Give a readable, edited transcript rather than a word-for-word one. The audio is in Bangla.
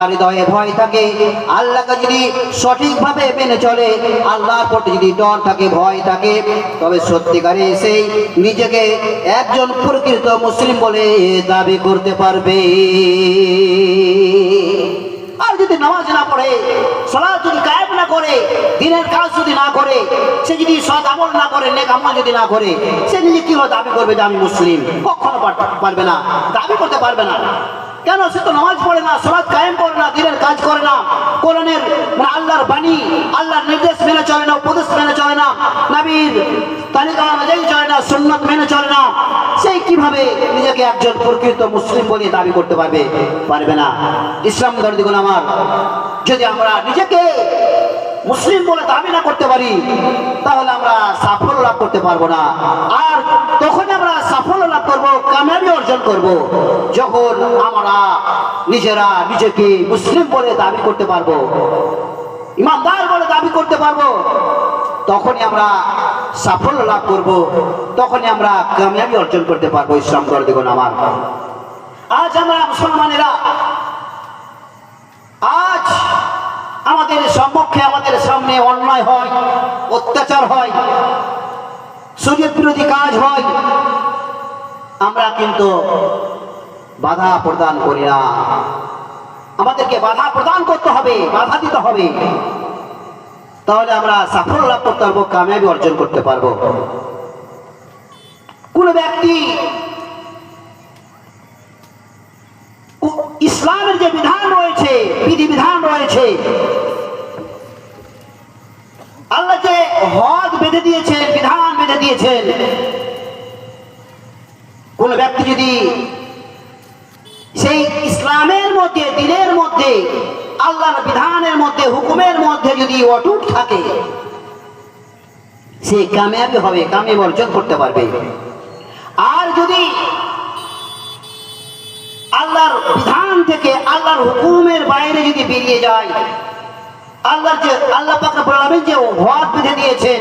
হৃদয়ে ভয় থাকে, আল্লাহকে যদি সঠিকভাবে মেনে চলে, আল্লাহর প্রতি যদি ডর থাকে, ভয় থাকে, তবে সত্যিকারে সেই নিজেকে একজন প্রকৃত মুসলিম বলে দাবি করতে পারবে। আর যদি নামাজ না পড়ে, সালাত যদি কায়েম না করে, দিনের কাজ যদি না করে, সে যদি সৎ আমল না করে, নেক আমল যদি না করে, সে নিজে কি দাবি করবে যে আমি মুসলিম? কখনো পারবে না, দাবি করতে পারবে না। কেন? সে তো নামাজ পড়ে না, সালাত কায়েম করে না, দিনের কাজ করে না, কোরআনের আল্লাহর বাণী, আল্লাহর নির্দেশ মেনে চলে না, উপদেশ মেনে চলে না, নবীর তালিকা অনুযায়ী চলে না, সুন্নাত মেনে চলে না। সেই কিভাবে নিজেকে একজন প্রকৃত মুসলিম বলে দাবি করতে পারবে? পারবে না। ইসলাম দর্দিগণ আমার, যদি আমরা নিজেকে মুসলিম বলে দাবি না করতে পারি, তাহলে আমরা সাফল্য লাভ করতে পারবো না। আর তখন আমরা সাফল্য লাভ করব, কামিয়াবি অর্জন করব, যখন আমরা নিজেরা নিজেকে মুসলিম বলে দাবি করতে পারবো, ইমানদার বলে দাবি করতে পারবো। তখনই আমরা সাফল্য লাভ করব, তখনই আমরা কামিয়াবি অর্জন করতে পারবো। ইসলাম দর্দিগণ আমার, আজ আমরা মুসলমানেরা, আজ আমাদের সম্মুখে, আমাদের সামনে অন্যায় হয়, অত্যাচার হয়, শরীয়ত বিরোধী কাজ হয়, আমরা কিন্তু বাধা প্রদান করি না। আমাদেরকে বাধা প্রদান করতে হবে, বাধা দিতে হবে, তাহলে আমরা সাফল্য লাভ করতে পারবো, কামিয়াবি অর্জন করতে পারবো। কোন ব্যক্তি ইসলামের যে বিধান রয়েছে, বিধিবিধান রয়েছে, আল্লাহ যে হদ বেঁধে দিয়েছেন, বিধান বেঁধে দিয়েছেন, কোন ব্যক্তি যদি সেই ইসলামের মধ্যে, দ্বীনের মধ্যে, আল্লাহর বিধানের মধ্যে, হুকুমের মধ্যে যদি অটুট থাকে, সে কামিয়াবি হবে, কামিয়াবি অর্জন করতে পারবে। আর যদি আল্লাহর বিধান থেকে, আল্লাহর হুকুমের বাইরে যদি বেরিয়ে যায়, আল্লাহ পাক রব্বুল আলামিন যে ওয়াদ বেঁধে দিয়েছেন,